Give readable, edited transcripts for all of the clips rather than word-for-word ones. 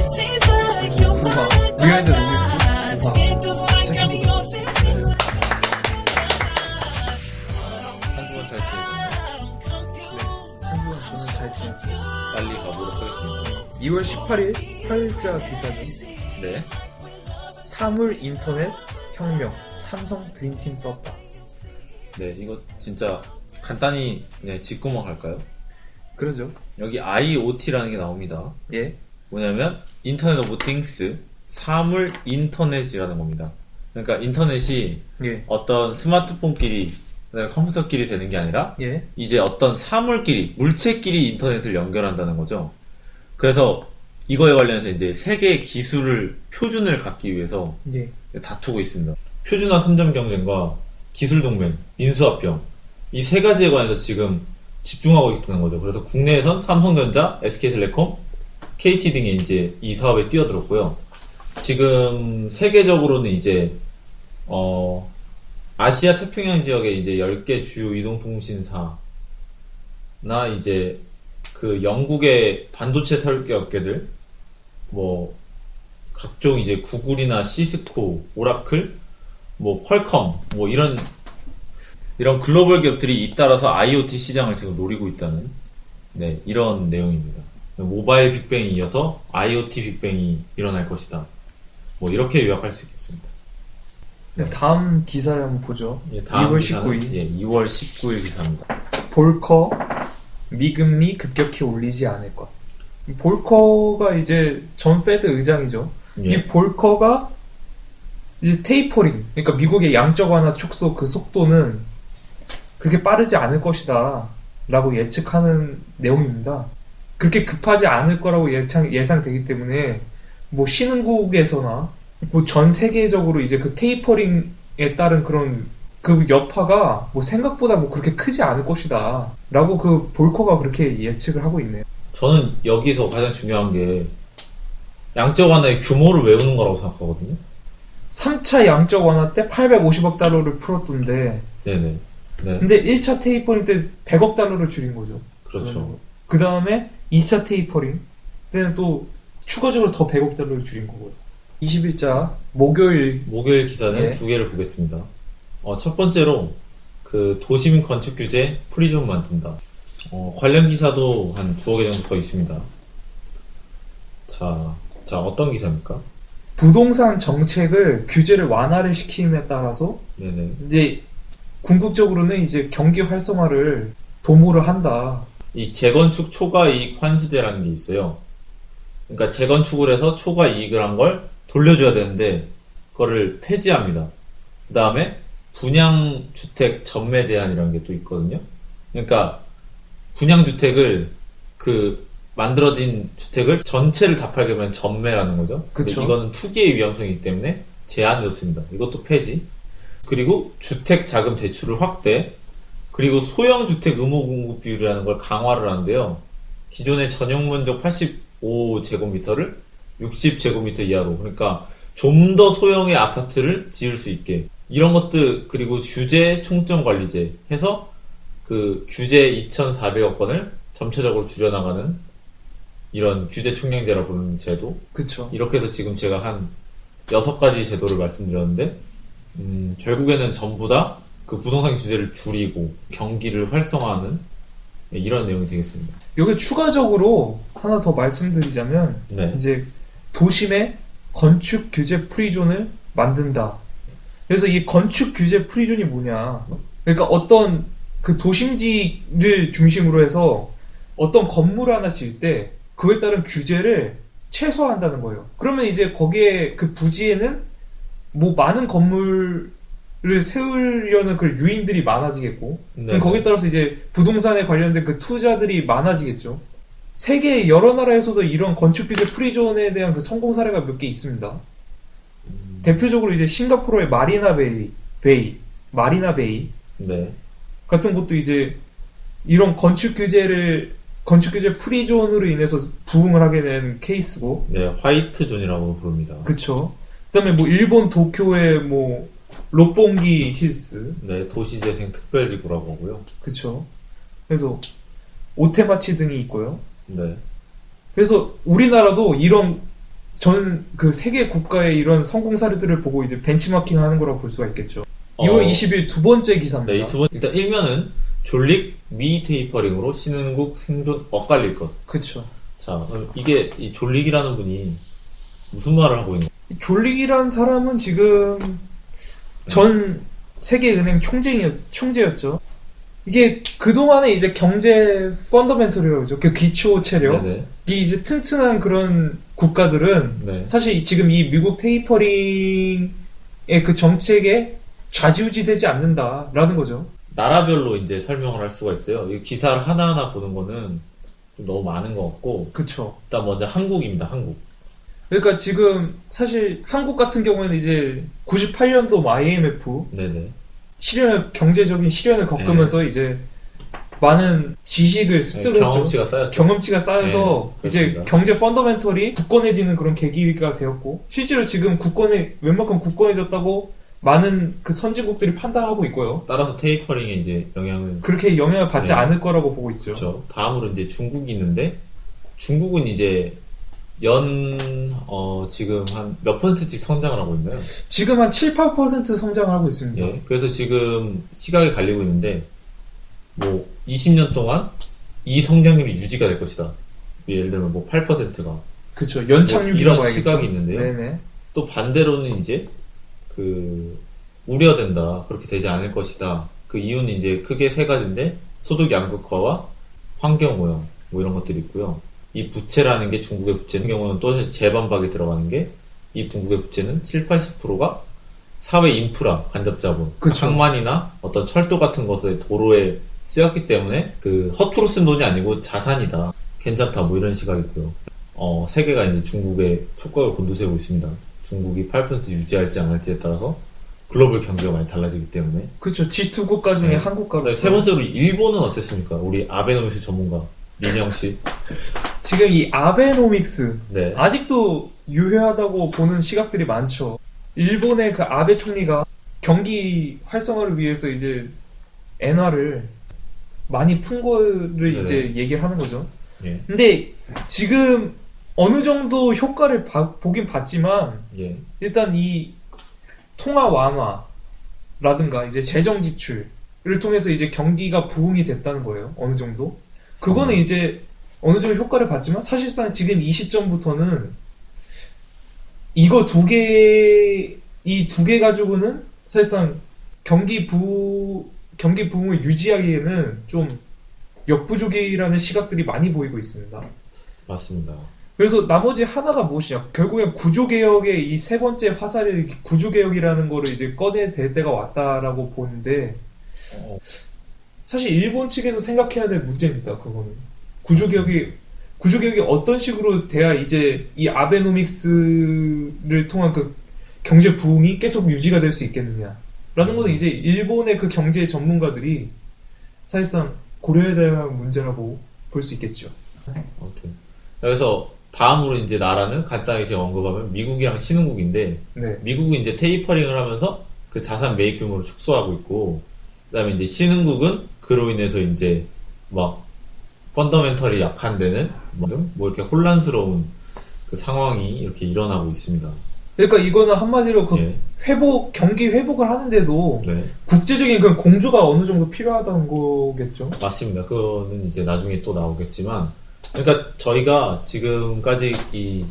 부하 리얼드 리믹스 부하 시작해보도록 한국은 잘 지내셨나요? 한국은 저는 잘 지냈어요. 빨리 가보도록 하겠습니다. 2월 18일 8일자 기사는 네. 사물 인터넷 혁명 삼성 드림팀 떴다. 네, 이거 진짜 간단히 짚고만 갈까요? 그러죠. 여기 IoT라는 게 나옵니다. 예. 뭐냐면 인터넷 오브 띵스, 사물 인터넷이라는 겁니다. 그러니까 인터넷이 예. 어떤 스마트폰끼리, 그다음에 컴퓨터끼리 되는 게 아니라 예. 이제 어떤 사물끼리, 물체끼리 인터넷을 연결한다는 거죠. 그래서 이거에 관련해서 이제 세계 기술을 표준을 갖기 위해서 예. 다투고 있습니다. 표준화 선점 경쟁과 기술 동맹, 인수합병, 이 세 가지에 관해서 지금 집중하고 있다는 거죠. 그래서 국내에선 삼성전자, SK텔레콤, KT 등이 이제 이 사업에 뛰어들었고요. 지금 세계적으로는 이제 아시아 태평양 지역에 이제 10개 주요 이동통신사나 이제 그 영국의 반도체 설계업계들, 뭐 각종 이제 구글이나 시스코, 오라클, 뭐 퀄컴, 뭐 이런 글로벌 기업들이 잇따라서 IoT 시장을 지금 노리고 있다는 이런 내용입니다. 모바일 빅뱅에 이어서 IoT 빅뱅이 일어날 것이다. 뭐 이렇게 요약할 수 있겠습니다. 네. 다음 기사를 한번 보죠. 예, 다음 2월 기사는 19일. 예, 2월 19일 기사입니다. 볼커 미금리 급격히 올리지 않을 것. 볼커가 이제 전 페드 의장이죠. 예. 이 볼커가 이제 테이퍼링, 그러니까 미국의 양적 완화 축소 그 속도는 그렇게 빠르지 않을 것이다 라고 예측하는 내용입니다. 그렇게 급하지 않을 거라고 예상되기 때문에 뭐 신흥국에서나 뭐 전 세계적으로 이제 그 테이퍼링에 따른 그런 그 여파가 뭐 생각보다 뭐 그렇게 크지 않을 것이다 라고 그 볼커가 그렇게 예측을 하고 있네요. 저는 여기서 가장 중요한 게 양적 완화의 규모를 외우는 거라고 생각하거든요. 3차 양적 완화 때 850억 달러를 풀었던데 네네. 네. 근데 1차 테이퍼링 때 100억 달러를 줄인 거죠. 그렇죠. 그 다음에 2차 테이퍼링 때는 또 추가적으로 더 100억 달러를 줄인 거고요. 20일자 목요일 기사는 예. 두 개를 보겠습니다. 첫 번째로 그 도심 건축 규제 프리존 만든다. 관련 기사도 한 두어 개 정도 더 있습니다. 자, 어떤 기사입니까? 부동산 정책을 규제를 완화를 시킴에 따라서 네네. 이제 궁극적으로는 이제 경기 활성화를 도모를 한다. 이 재건축 초과이익 환수제라는 게 있어요. 그러니까 재건축을 해서 초과이익을 한 걸 돌려줘야 되는데 그거를 폐지합니다. 그 다음에 분양주택 전매 제한이라는 게 또 있거든요. 그러니까 분양주택을 만들어진 주택을 전체를 다 팔려면 전매라는 거죠. 그쵸. 이거는 투기의 위험성이기 때문에 제한됐습니다. 이것도 폐지. 그리고 주택 자금 대출을 확대. 그리고 소형주택 의무 공급 비율이라는 걸 강화를 하는데요. 기존의 전용 면적 85제곱미터를 60제곱미터 이하로, 그러니까 좀 더 소형의 아파트를 지을 수 있게, 이런 것들, 그리고 규제 총점관리제 해서 그 규제 2,400억 건을 점차적으로 줄여나가는 이런 규제 총량제라 부르는 제도. 그쵸. 이렇게 해서 지금 제가 한 6가지 제도를 말씀드렸는데 결국에는 전부 다 그 부동산 규제를 줄이고 경기를 활성화하는 이런 내용이 되겠습니다. 여기 추가적으로 하나 더 말씀드리자면 네. 이제 도심에 건축 규제 프리존을 만든다. 그래서 이 건축 규제 프리존이 뭐냐? 그러니까 어떤 그 도심지를 중심으로 해서 어떤 건물 하나 지을 때 그에 따른 규제를 최소화한다는 거예요. 그러면 이제 거기에 그 부지에는 뭐 많은 건물을 세우려는 그 유인들이 많아지겠고, 네. 거기에 따라서 이제 부동산에 관련된 그 투자들이 많아지겠죠. 세계 여러 나라에서도 이런 건축 규제 프리존에 대한 그 성공 사례가 몇 개 있습니다. 대표적으로 이제 싱가포르의 마리나 베이 네. 같은 곳도 이제 이런 건축 규제 프리존으로 인해서 부흥을 하게 된 케이스고. 네, 화이트 존이라고 부릅니다. 그쵸. 그다음에 뭐 일본 도쿄의 뭐 롯본기 힐스. 네, 도시재생 특별지구라고 하고요. 그쵸. 그래서 오테마치 등이 있고요. 네. 그래서 우리나라도 이런 전 그 세계 국가의 이런 성공 사례들을 보고 이제 벤치마킹 하는 거라고 볼 수가 있겠죠. 2월 20일 두 번째 기사입니다. 네, 이 두 번, 일단 1면은 졸릭 미 테이퍼링으로 신흥국 생존 엇갈릴 것. 그쵸. 자, 그럼 이게 이 졸릭이라는 분이 무슨 말을 하고 있는 거예요? 졸릭이란 사람은 지금 전 세계은행 총재였죠. 이게 그동안에 이제 경제 펀더멘털이라고 그러죠. 그 기초 체력. 네네. 이 이제 튼튼한 그런 국가들은 네. 사실 지금 이 미국 테이퍼링의 그 정책에 좌지우지 되지 않는다라는 거죠. 나라별로 이제 설명을 할 수가 있어요. 이 기사를 하나하나 보는 거는 좀 너무 많은 것 같고, 그쵸. 일단 먼저 한국입니다, 한국. 그러니까 지금 사실 한국 같은 경우에는 이제 98년도 IMF 네네. 경제적인 시련을 겪으면서 이제 많은 지식을 습득을 했죠. 경험치가 쌓였죠. 경험치가 쌓여서 네, 이제 그렇습니다. 경제 펀더멘털이 굳건해지는 그런 계기가 되었고, 실제로 지금 웬만큼 굳건해졌다고 많은 그 선진국들이 판단하고 있고요. 따라서 테이퍼링에 이제 영향을. 그렇게 영향을 받지 네. 않을 거라고 보고 있죠. 그렇죠. 다음으로 이제 중국이 있는데, 중국은 이제 지금 한 몇 퍼센트씩 성장을 하고 있나요? 지금 한 7, 8% 성장을 하고 있습니다. 예. 그래서 지금 시각이 갈리고 있는데, 뭐, 20년 동안 이 성장률이 유지가 될 것이다. 예를 들면 뭐 8%가. 그렇죠. 연착륙이라고 이런 해야겠죠. 시각이 있는데요. 네네. 또 반대로는 이제, 우려된다. 그렇게 되지 않을 것이다. 그 이유는 이제 크게 세 가지인데, 소득 양극화와 환경 오염, 뭐 이런 것들이 있고요. 이 부채라는 게 중국의 부채는 경우는 또 재반박에 들어가는 게, 이 중국의 부채는 7, 80%가 사회 인프라, 간접 자본, 그쵸. 항만이나 어떤 철도 같은 것에 도로에 쓰였기 때문에 그 허투루 쓴 돈이 아니고 자산이다. 괜찮다. 뭐 이런 시각이 있고요. 세계가 이제 중국의 촉각을 곤두세우고 있습니다. 중국이 8% 유지할지 안 할지에 따라서 글로벌 경제가 많이 달라지기 때문에. 그렇죠. G2 국가 중에 네. 한 국가로. 세 번째로 일본은 어땠습니까? 우리 아베노미스 전문가 민영 씨. 지금 이 아베노믹스 네. 아직도 유효하다고 보는 시각들이 많죠. 일본의 그 아베 총리가 경기 활성화를 위해서 이제 엔화를 많이 푼 거를 네네. 이제 얘기를 하는 거죠. 예. 근데 지금 어느 정도 효과를 보긴 봤지만 예. 일단 이 통화 완화라든가 이제 재정 지출을 통해서 이제 경기가 부흥이 됐다는 거예요. 어느 정도. 그거는 이제 어느 정도 효과를 봤지만 사실상 지금 이 시점부터는 이 두 개 가지고는 사실상 경기 부흥을 유지하기에는 좀 역부족이라는 시각들이 많이 보이고 있습니다. 맞습니다. 그래서 나머지 하나가 무엇이냐? 결국엔 구조개혁의 이 세 번째 화살을 구조개혁이라는 거를 이제 꺼내댈 때가 왔다라고 보는데, 사실 일본 측에서 생각해야 될 문제입니다. 그거는 구조개혁이 어떤 식으로 돼야 이제 이 아베노믹스를 통한 그 경제 부흥이 계속 유지가 될 수 있겠느냐라는 거는 이제 일본의 그 경제 전문가들이 사실상 고려해야 될 문제라고 볼 수 있겠죠. 아무튼 그래서 다음으로 이제 나라는 간단하게 제가 언급하면 미국이랑 신흥국인데, 네. 미국은 이제 테이퍼링을 하면서 그 자산 매입 규모를 축소하고 있고, 그다음에 이제 신흥국은 그로 인해서 이제 막 펀더멘털이 약한 데는 뭐 이렇게 혼란스러운 그 상황이 이렇게 일어나고 있습니다. 그러니까 이거는 한마디로 그 예. 경기 회복을 하는데도 네. 국제적인 그 공조가 어느 정도 필요하다는 거겠죠. 맞습니다. 그거는 이제 나중에 또 나오겠지만, 그러니까 저희가 지금까지 이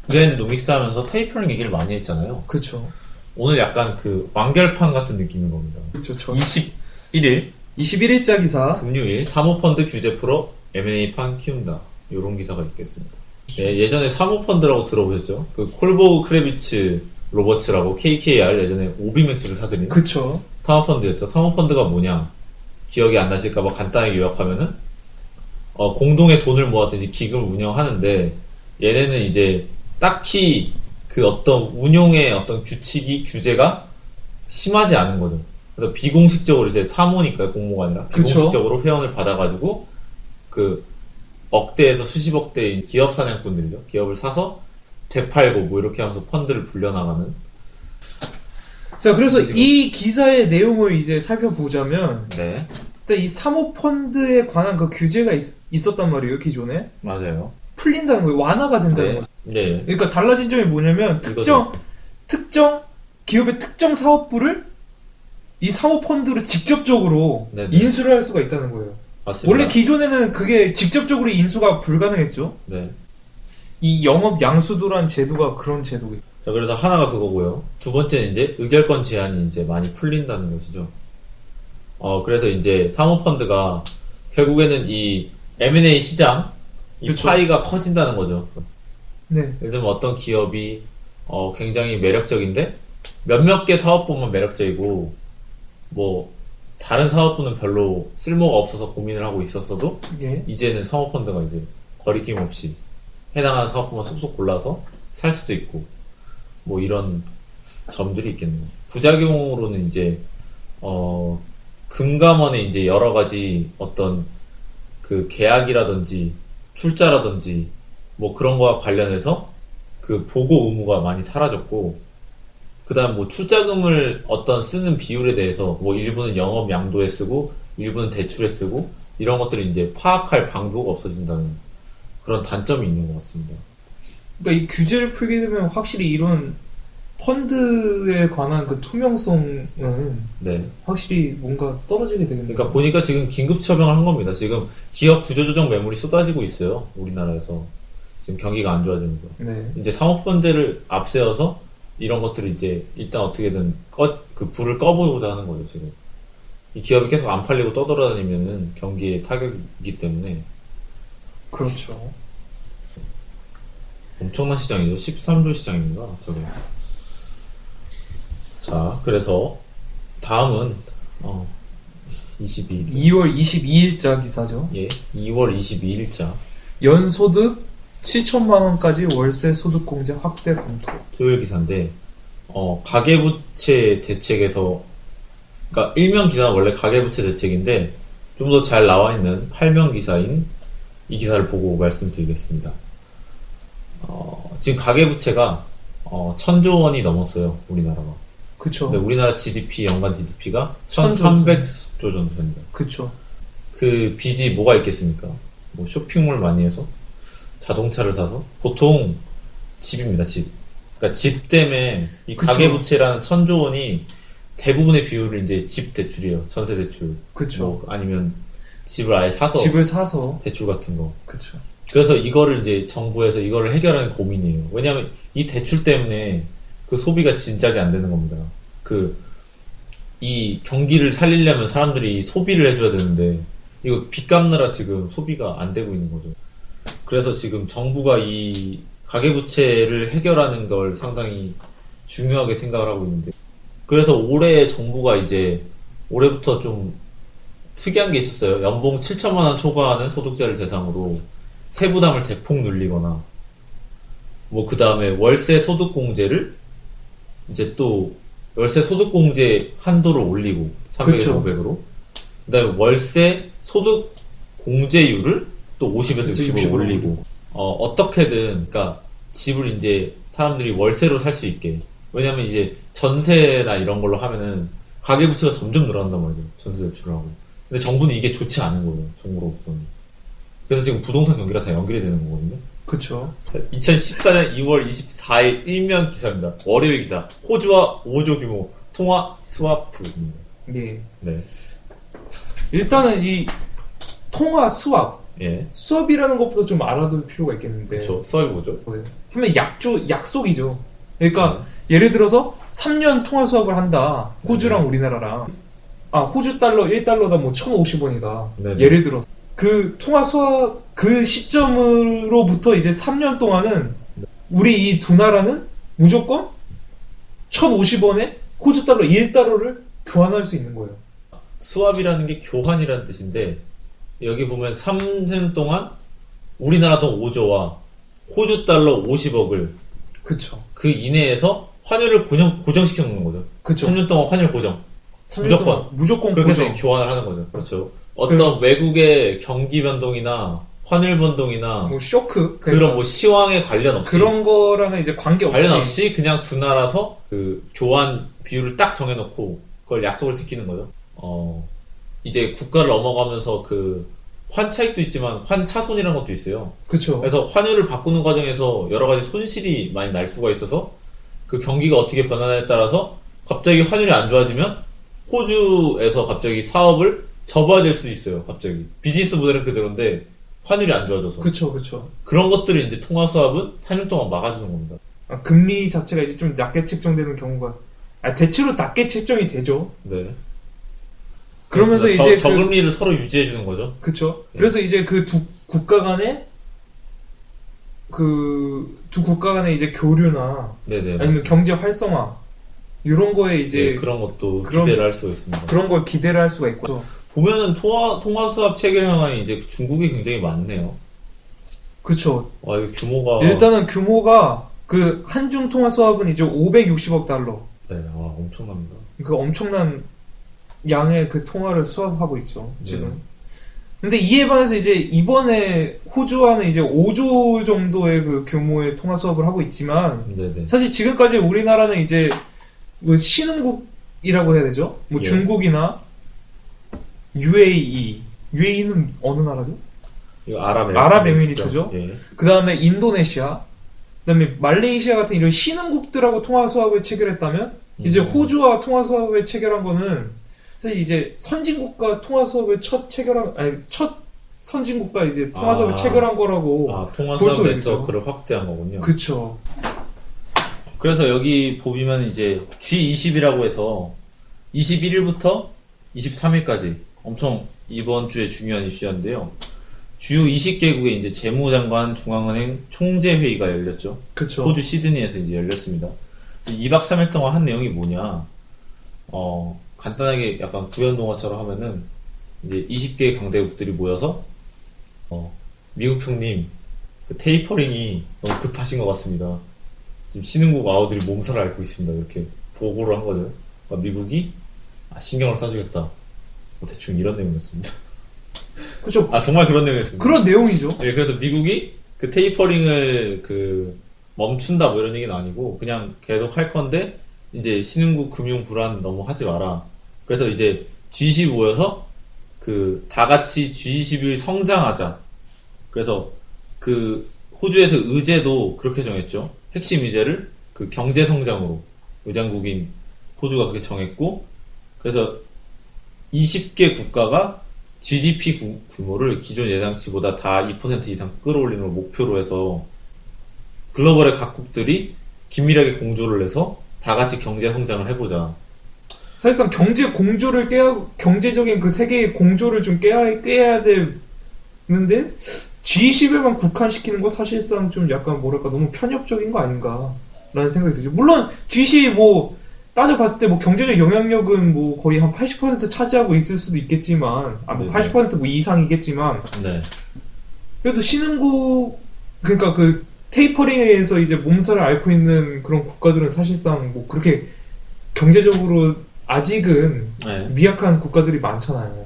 브랜드 노믹스 하면서 테이퍼링 얘기를 많이 했잖아요. 그렇죠. 오늘 약간 그 완결판 같은 느낌인 겁니다. 그렇죠. 21일 21일자 기사. 금요일 사모펀드 규제 풀어 M&A판 키운다. 이런 기사가 있겠습니다. 네, 예전에 사모펀드라고 들어보셨죠? 그 콜보우 크레비츠 로버츠라고 KKR 예전에 오비맥주를 사들인 그렇죠. 사모펀드였죠. 사모펀드가 뭐냐? 기억이 안 나실까봐 간단하게 요약하면은 공동의 돈을 모아서 이제 기금을 운영하는데, 얘네는 이제 딱히 그 어떤 운용의 어떤 규제가 심하지 않은 거죠. 그래서 비공식적으로 이제 사모니까 공모가 아니라 비공식적으로 회원을 받아가지고 그 억대에서 수십억 대인 기업 사냥꾼들이죠. 기업을 사서 되팔고 뭐 이렇게 하면서 펀드를 불려나가는. 자, 그래서 이 기사의 내용을 이제 살펴보자면, 네, 일단 이 사모펀드에 관한 그 규제가 있었단 말이에요, 기존에. 맞아요. 풀린다는 거예요. 완화가 된다는 네. 거죠. 네. 그러니까 달라진 점이 뭐냐면 특정 기업의 특정 사업부를 이 사모펀드로 직접적으로 네네. 인수를 할 수가 있다는 거예요. 맞습니다. 원래 기존에는 그게 직접적으로 인수가 불가능했죠. 네. 이 영업 양수도란 제도가 그런 제도예요. 자, 그래서 하나가 그거고요. 두 번째는 이제 의결권 제한이 이제 많이 풀린다는 것이죠. 그래서 이제 사모펀드가 결국에는 이 M&A 시장, 이 그쵸. 파이가 커진다는 거죠. 네. 예를 들면 어떤 기업이 굉장히 매력적인데 몇몇 개 사업부만 매력적이고 뭐 다른 사업부는 별로 쓸모가 없어서 고민을 하고 있었어도 예. 이제는 사모펀드가 이제 거리낌 없이 해당하는 사업부만 쏙쏙 골라서 살 수도 있고 뭐 이런 점들이 있겠네요. 부작용으로는 이제 금감원의 이제 여러 가지 어떤 그 계약이라든지 출자라든지 뭐 그런 거와 관련해서 그 보고 의무가 많이 사라졌고, 그 다음 뭐 출자금을 어떤 쓰는 비율에 대해서 뭐 일부는 영업 양도에 쓰고 일부는 대출에 쓰고 이런 것들을 이제 파악할 방도가 없어진다는 그런 단점이 있는 것 같습니다. 그러니까 이 규제를 풀게 되면 확실히 이런 펀드에 관한 그 투명성은 네. 확실히 뭔가 떨어지게 되겠네요. 그러니까 보니까 지금 긴급 처방을 한 겁니다. 지금 기업 구조조정 매물이 쏟아지고 있어요. 우리나라에서. 지금 경기가 안 좋아지면서. 네. 이제 사모펀드를 앞세워서 이런 것들을 이제 일단 어떻게든 그 불을 꺼보고자 하는 거죠, 지금. 이 기업이 계속 안 팔리고 떠돌아다니면은 경기에 타격이기 때문에. 그렇죠. 엄청난 시장이죠. 13조 시장입니다, 저게. 자, 그래서 다음은 22일. 2월 22일자 기사죠. 예, 2월 22일자 연소득 7천만 원까지 월세 소득 공제 확대 검토. 토요일 기사인데 가계부채 대책에서, 그러니까 일면 기사는 원래 가계부채 대책인데 좀 더 잘 나와 있는 8면 기사인 이 기사를 보고 말씀드리겠습니다. 지금 가계부채가 1,000조 원이 넘었어요, 우리나라가. 그쵸. 근데 우리나라 GDP, 연간 GDP가 1,000조 1,300조 정도 됩니다. 그쵸. 그 빚이 뭐가 있겠습니까? 뭐 쇼핑몰 많이 해서, 자동차를 사서, 보통 집입니다, 집. 그러니까 집 때문에 이 그쵸. 가계부채라는 1,000조 원이 대부분의 비율을 이제 집 대출이에요. 전세 대출. 그쵸. 뭐 아니면 집을 아예 사서 집을 사서. 대출 같은 거. 그쵸. 그래서 이거를 이제 정부에서 이거를 해결하는 고민이에요. 왜냐하면 이 대출 때문에 그 소비가 진작에 안 되는 겁니다. 이 경기를 살리려면 사람들이 소비를 해줘야 되는데 이거 빚 갚느라 지금 소비가 안 되고 있는 거죠. 그래서 지금 정부가 이 가계부채를 해결하는 걸 상당히 중요하게 생각을 하고 있는데, 그래서 올해 정부가 이제 올해부터 좀 특이한 게 있었어요. 연봉 7천만 원 초과하는 소득자를 대상으로 세부담을 대폭 늘리거나, 뭐 그 다음에 월세 소득공제를 이제 또 월세 소득공제 한도를 올리고 300에서 그쵸. 500으로, 그 다음에 월세 소득공제율을 또 50에서 60으로 올리고, 어떻게든 그러니까 집을 이제 사람들이 월세로 살 수 있게. 왜냐면 이제 전세나 이런 걸로 하면은 가계부채가 점점 늘어난단 말이죠, 전세 대출을 하고. 근데 정부는 이게 좋지 않은 거예요, 정부로서는. 그래서 지금 부동산 경기가 다 연결이 되는 거거든요. 그쵸. 2014년 2월 24일 일면 기사입니다. 월요일 기사. 호주와 5조 규모 통화 스와프입니다. 예. 네. 일단은 이 통화 수합. 예. 수합이라는 것부터 좀 알아둘 필요가 있겠는데. 그렇죠. 수합이 뭐죠? 하면 약속이죠. 그러니까 예를 들어서 3년 통화 수합을 한다. 호주랑 우리나라랑. 호주 달러 1달러다 뭐 1,050원이다. 네네. 예를 들어서 그 통화 수합 그 시점으로부터 이제 3년 동안은 우리 이 두 나라는 무조건 1,050원에 호주 달러 1달러를 교환할 수 있는 거예요. 수합이라는 게 교환이라는 뜻인데, 여기 보면 3년 동안 우리나라 돈 5조와 호주 달러 50억을 그쵸. 그 이내에서 환율을 고정시켜 놓는 거죠. 그쵸. 3년 동안 환율 고정. 3년 무조건. 동안 무조건 그렇게 고정. 해서 교환을 하는 거죠. 그렇죠. 어떤 외국의 경기 변동이나 환율 변동이나 뭐 쇼크 그런 뭐 시황에 관련 없이, 그런 거랑은 이제 관계없이 관련 없이 그냥 두 나라서 그 교환 비율을 딱 정해놓고 그걸 약속을 지키는 거죠. 이제 국가를 넘어가면서 그 환 차익도 있지만 환 차손이라는 것도 있어요. 그쵸. 그래서 환율을 바꾸는 과정에서 여러 가지 손실이 많이 날 수가 있어서 그 경기가 어떻게 변하냐에 따라서 갑자기 환율이 안 좋아지면 호주에서 갑자기 사업을 접어야 될 수 있어요. 갑자기 비즈니스 모델은 그대로인데 환율이 안 좋아져서 그쵸. 그런 것들을 이제 통화 수합은 3년 동안 막아주는 겁니다. 금리 자체가 이제 좀 낮게 책정되는 경우가, 대체로 낮게 책정이 되죠. 네. 그러면서 그러니까 이제 저금리를 서로 유지해 주는 거죠. 그쵸. 네. 그래서 이제 그 두 국가 간의 이제 교류나 네네. 아니면 맞습니다. 경제 활성화 이런 거에 이제 네, 그런 것도 그런- 기대를 할 수가 있습니다. 그런 걸 기대를 할 수가 있고. 보면은 통화 수합 체계 현황이 이제 중국이 굉장히 많네요. 그쵸. 와, 이거 규모가 일단은 규모가 그 한중 통화 수합은 이제 560억 달러. 네, 와, 엄청납니다. 그 엄청난 양의 그 통화를 수합하고 있죠, 지금. 네. 근데 이에 반해서 이제 이번에 호주와는 이제 5조 정도의 그 규모의 통화 수합을 하고 있지만, 네네. 사실 지금까지 우리나라는 이제 뭐 신흥국이라고 해야 되죠? 뭐 예. 중국이나 UAE는 어느 나라죠? 이거 아랍에미리트죠? 예. 그 다음에 인도네시아, 그 다음에 말레이시아 같은 이런 신흥국들하고 통화 수합을 체결했다면, 이제 호주와 통화 수합을 체결한 거는 사실 이제 선진국과 통화 수합을 첫 선진국과 이제 통화 수합을 체결한 거라고 통화 볼 수합 수가 있죠. 네트워크를 확대한 거군요. 그쵸. 그래서 여기 보면 이제 G20이라고 해서 21일부터 23일까지 엄청 이번 주에 중요한 이슈인데요. 주요 20개국의 이제 재무장관 중앙은행 총재회의가 열렸죠. 그쵸. 호주 시드니에서 이제 열렸습니다. 2박 3일 동안 한 내용이 뭐냐? 간단하게 약간 구연동화처럼 하면은 이제 20개의 강대국들이 모여서 미국 형님 그 테이퍼링이 너무 급하신 것 같습니다. 지금 신흥국 아우들이 몸살을 앓고 있습니다. 이렇게 보고를 한 거죠. 미국이 신경을 써주겠다. 대충 이런 내용이었습니다. 그쵸. 정말 그런 내용이었습니다. 그런 내용이죠. 네, 그래서 미국이 그 테이퍼링을 멈춘다 뭐 이런 얘기는 아니고 그냥 계속 할 건데 이제 신흥국 금융 불안 너무 하지 마라. 그래서 이제 G20 모여서 다 같이 G20을 성장하자. 그래서 호주에서 의제도 그렇게 정했죠. 핵심 의제를 경제 성장으로 의장국인 호주가 그렇게 정했고, 그래서 20개 국가가 GDP 규모를 기존 예상치보다 다 2% 이상 끌어올리는 걸 목표로 해서 글로벌의 각국들이 긴밀하게 공조를 해서 다 같이 경제 성장을 해보자. 사실상 경제적인 그 세계의 공조를 좀 깨야 되는데, G20에만 국한시키는 거 사실상 좀 약간 뭐랄까 너무 편협적인 거 아닌가라는 생각이 들죠. 물론 G20 뭐 따져봤을 때 뭐 경제적 영향력은 뭐 거의 한 80% 차지하고 있을 수도 있겠지만, 뭐 80% 뭐 이상이겠지만, 네. 그래도 신흥국, 그러니까 그 테이퍼링에 의해서 이제 몸살을 앓고 있는 그런 국가들은 사실상 뭐 그렇게 경제적으로 아직은 네. 미약한 국가들이 많잖아요.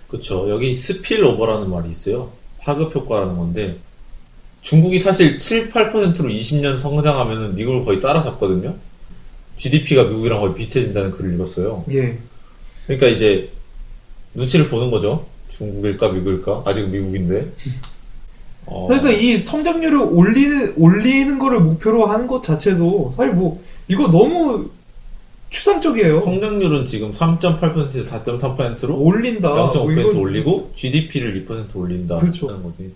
그렇죠. 여기 스필오버라는 말이 있어요. 파급 효과라는 건데, 중국이 사실 7, 8%로 20년 성장하면 미국을 거의 따라잡거든요. GDP가 미국이랑 거의 비슷해진다는 글을 읽었어요. 예. 그러니까 이제 눈치를 보는 거죠. 중국일까 미국일까? 아직 미국인데. 그래서 이 성장률을 올리는 거를 목표로 하는 것 자체도 사실 뭐 이거 너무 추상적이에요. 성장률은 지금 3.8%에서 4.3%로 올린다. 0.5% 올리고 GDP를 2% 올린다. 그렇죠. 하는 거지.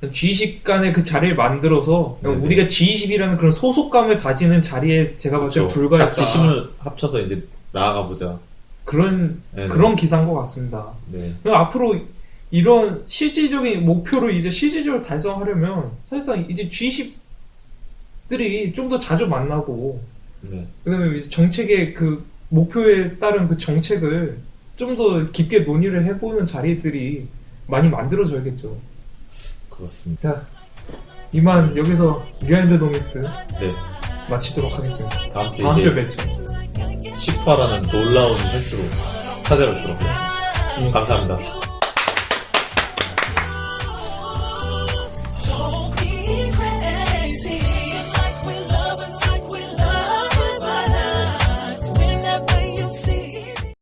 G20 간의 그 자리를 만들어서 네네. 우리가 G20이라는 그런 소속감을 다지는 자리에 제가 봤을 때 그렇죠. 불과했다. 같이 힘을 합쳐서 이제 나아가 보자. 그런 기사인 것 같습니다. 네. 그럼 앞으로 이런 실질적인 목표를 이제 실질적으로 달성하려면 사실상 이제 G20들이 좀 더 자주 만나고, 네. 그다음에 이제 정책의 그 목표에 따른 그 정책을 좀 더 깊게 논의를 해보는 자리들이 많이 만들어져야겠죠. 그렇습니다. 자, 이만 여기서 비하인드 노믹스 네. 마치도록 하겠습니다. 다음 주에 다음 주에 이제 뵙죠. 10화라는 놀라운 횟수로 찾아뵙도록 하겠습니다. 감사합니다.